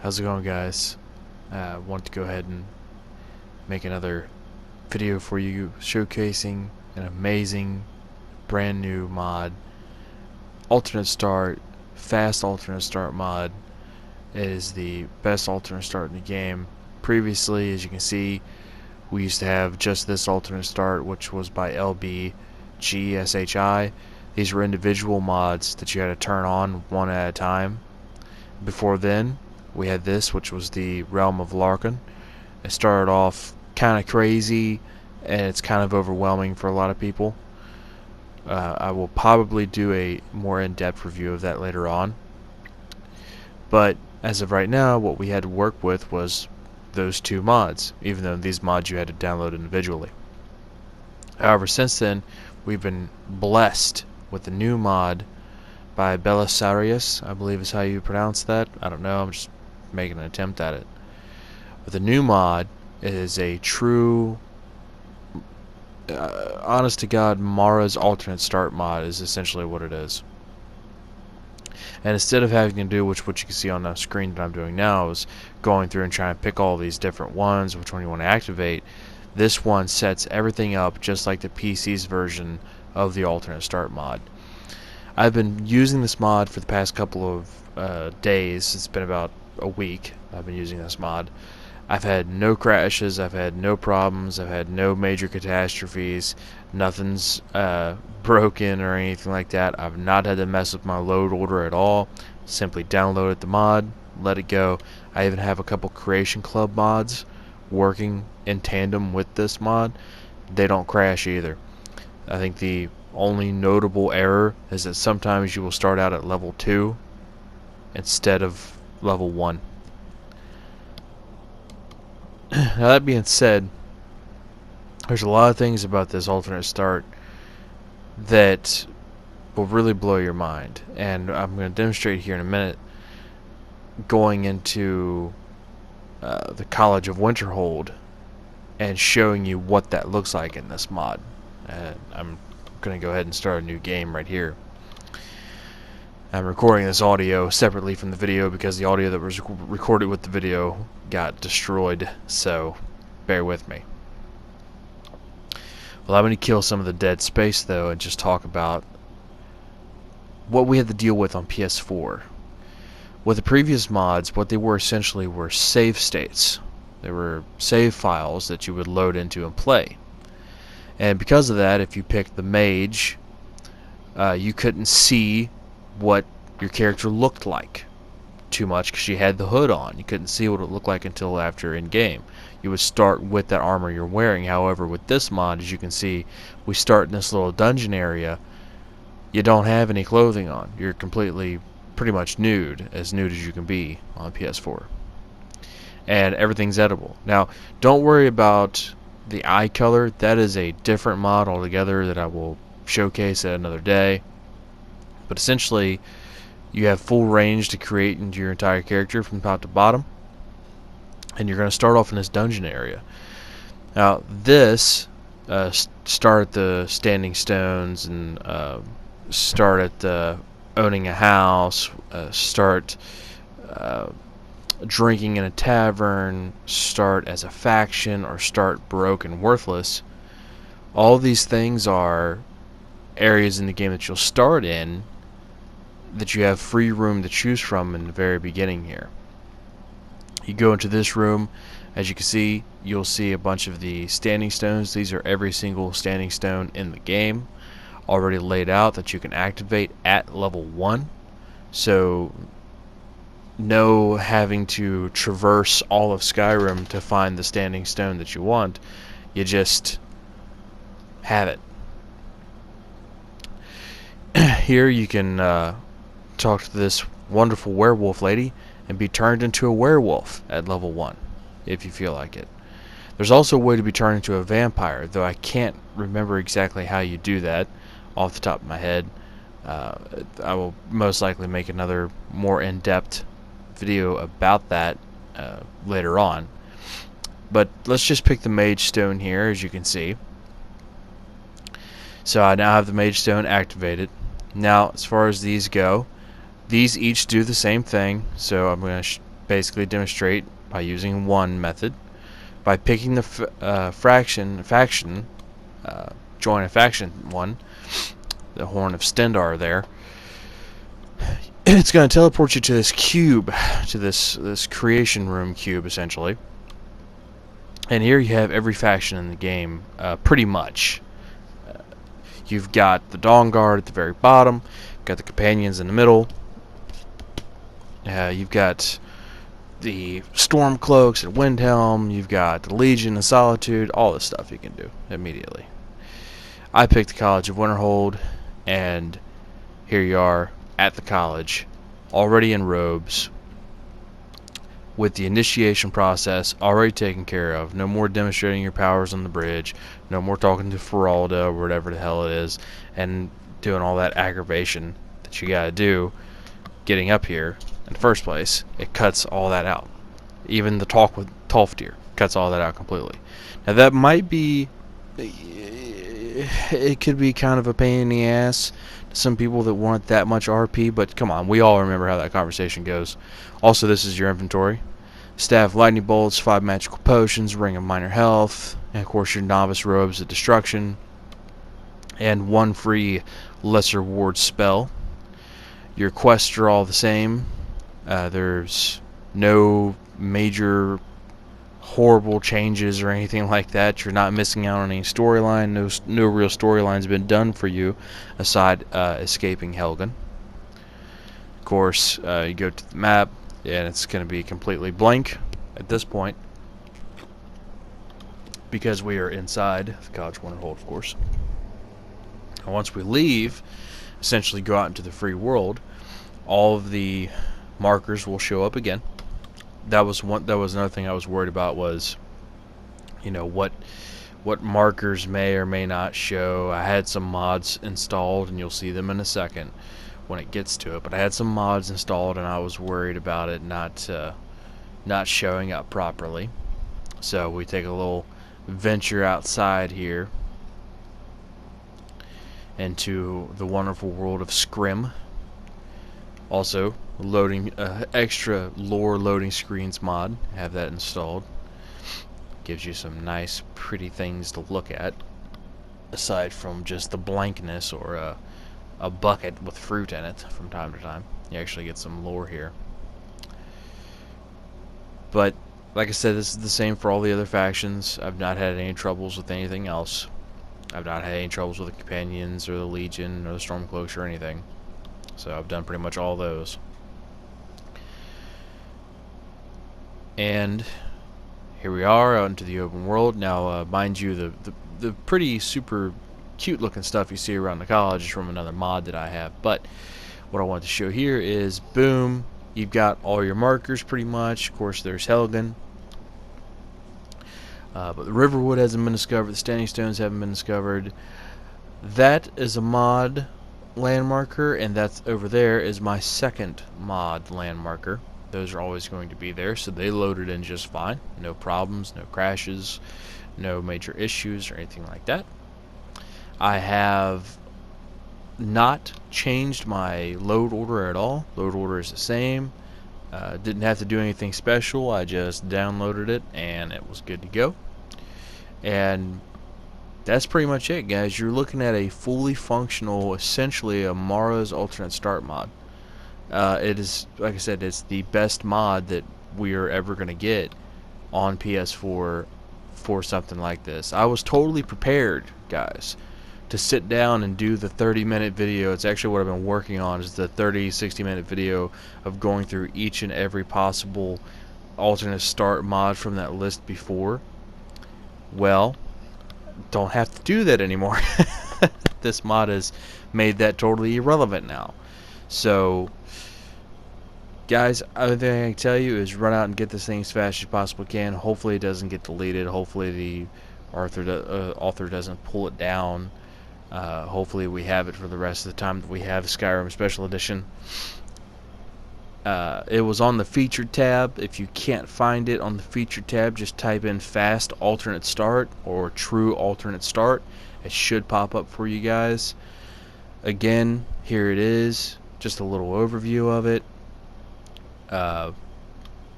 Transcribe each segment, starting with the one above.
How's it going, guys? I want to go ahead and make another video for you showcasing an amazing brand new mod, alternate start, fast alternate start mod. It is the best alternate start in the game. Previously, as you can see, we used to have just this alternate start, which was by LBGSHI. These were individual mods that you had to turn on one at a time. Before then, we had this, which was the Realm of Larkin. It started off kind of crazy, and it's kind of overwhelming for a lot of people. I will probably do a more in-depth review of that later on. But as of right now, what we had to work with was those two mods, even though these mods you had to download individually. However, since then, we've been blessed with a new mod by Belisarius, I believe is how you pronounce that. I don't know, I'm just making an attempt at it. But the new mod is a true, honest to God, Mara's alternate start mod is essentially what it is. And instead of having to do what you can see on the screen that I'm doing now is going through and trying to pick all these different ones, which one you want to activate, this one sets everything up just like the PC's version of the alternate start mod. I've been using this mod for the past couple of days. It's been about a week I've been using this mod. I've had no crashes, I've had no problems, I've had no major catastrophes, nothing's broken or anything like that. I've not had to mess with my load order at all. Simply downloaded the mod, let it go. I even have a couple Creation Club mods working in tandem with this mod. They don't crash either. I think the only notable error is that sometimes you will start out at level 2 instead of level 1. Now that being said, there's a lot of things about this alternate start that will really blow your mind, and I'm going to demonstrate here in a minute, going into the College of Winterhold and showing you what that looks like in this mod. I'm going to go ahead and start a new game right here. I'm recording this audio separately from the video because the audio that was recorded with the video got destroyed, so bear with me. Well, I'm going to kill some of the dead space though and just talk about what we had to deal with on PS4. With the previous mods, what they were essentially were save states. They were save files that you would load into and play. And because of that, if you picked the mage, you couldn't see what your character looked like too much because she had the hood on. You couldn't see what it looked like until after in game. You would start with that armor you're wearing. However, with this mod, as you can see, we start in this little dungeon area. You don't have any clothing on. You're completely, pretty much nude as you can be on PS4. And everything's edible. Now, don't worry about the eye color. That is a different mod altogether that I will showcase at another day. But essentially, you have full range to create into your entire character from top to bottom. And you're going to start off in this dungeon area. Now, this, start at the standing stones and start at owning a house, start drinking in a tavern, start as a faction, or start broke and worthless. All these things are areas in the game that you'll start in that you have free room to choose from in the very beginning here. You go into this room, as you can see, you'll see a bunch of the standing stones. These are every single standing stone in the game already laid out that you can activate at level 1. So no having to traverse all of Skyrim to find the standing stone that you want. You just have it. Here you can talk to this wonderful werewolf lady and be turned into a werewolf at level 1 if you feel like it. There's also a way to be turned into a vampire, though I can't remember exactly how you do that off the top of my head. I will most likely make another more in-depth video about that later on. But let's just pick the Mage Stone here, as you can see. So I now have the Mage Stone activated. Now, as far as these go, these each do the same thing. So I'm going to basically demonstrate by using one method, by picking the faction, join a faction one, the Horn of Stendar there. It's going to teleport you to this cube, to this creation room cube, essentially. And here you have every faction in the game, pretty much. You've got the Dawn Guard at the very bottom, you've got the Companions in the middle, you've got the Stormcloaks at Windhelm, you've got the Legion of Solitude, all this stuff you can do immediately. I picked the College of Winterhold, and here you are at the college, already in robes, with the initiation process already taken care of. No more demonstrating your powers on the bridge, no more talking to Feralda or whatever the hell it is, and doing all that aggravation that you gotta do getting up here in the first place. It cuts all that out. Even the talk with Tolfdir cuts all that out completely. Now that might be, it could be kind of a pain in the ass to some people that want that much RP, but come on, we all remember how that conversation goes. Also, this is your inventory. Staff lightning bolts, 5 magical potions, ring of minor health, and of course your novice robes of destruction, and 1 free lesser ward spell. Your quests are all the same. There's no major horrible changes or anything like that. You're not missing out on any storyline. No real storyline's been done for you aside escaping Helgen. Of course, you go to the map, and it's going to be completely blank at this point because we are inside the College of Winterhold, of course. And once we leave, essentially go out into the free world, all of the markers will show up again. That was another thing I was worried about, was, you know, what markers may or may not show. I had some mods installed, and you'll see them in a second when it gets to it, but I had some mods installed, and I was worried about it not showing up properly. So we take a little venture outside here into the wonderful world of Scrim. Also, loading extra lore loading screens mod, have that installed. Gives you some nice pretty things to look at aside from just the blankness or a bucket with fruit in it from time to time. You actually get some lore here. But like I said, this is the same for all the other factions. I've not had any troubles with anything else. I've not had any troubles with the Companions or the Legion or the Stormcloaks or anything. So I've done pretty much all those. And here we are out into the open world. Now, mind you, the pretty super cute looking stuff you see around the college is from another mod that I have. But what I want to show here is, boom, you've got all your markers pretty much. Of course, there's Helgen. But the Riverwood hasn't been discovered. The Standing Stones haven't been discovered. That is a mod landmarker, and that's over there is my second mod landmarker. Those are always going to be there, so they loaded in just fine. No problems, no crashes, no major issues or anything like that. I have not changed my load order at all. Load order is the same. Didn't have to do anything special. I just downloaded it and it was good to go. And that's pretty much it, guys. You're looking at a fully functional, essentially a Mara's alternate start mod. It is, like I said, it's the best mod that we are ever going to get on PS4 for something like this. I was totally prepared, guys, to sit down and do the 30-minute video. It's actually what I've been working on, is the 60-minute video of going through each and every possible alternate start mod from that list before. Well, don't have to do that anymore. This mod has made that totally irrelevant now. So, guys, other thing I can tell you is run out and get this thing as fast as you possibly can. Hopefully it doesn't get deleted. Hopefully the author doesn't pull it down. Hopefully we have it for the rest of the time that we have Skyrim Special Edition. It was on the featured tab. If you can't find it on the featured tab, just type in fast alternate start or true alternate start. It should pop up for you guys. Again, here it is. Just a little overview of it.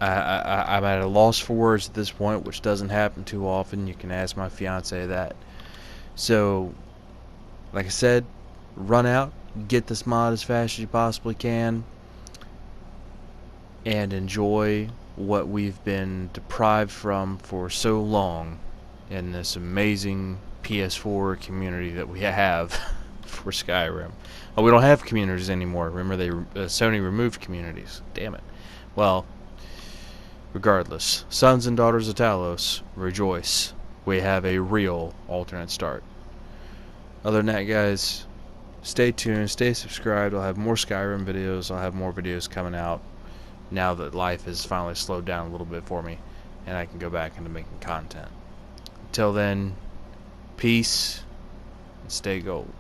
I'm at a loss for words at this point, which doesn't happen too often. You can ask my fiance that. So, like I said, run out, get this mod as fast as you possibly can, and enjoy what we've been deprived from for so long in this amazing PS4 community that we have for Skyrim. Oh, we don't have communities anymore. Remember, Sony removed communities. Damn it. Well, regardless, sons and daughters of Talos, rejoice. We have a real alternate start. Other than that, guys, stay tuned, stay subscribed. I'll have more Skyrim videos. I'll have more videos coming out now that life has finally slowed down a little bit for me and I can go back into making content. Until then, peace and stay gold.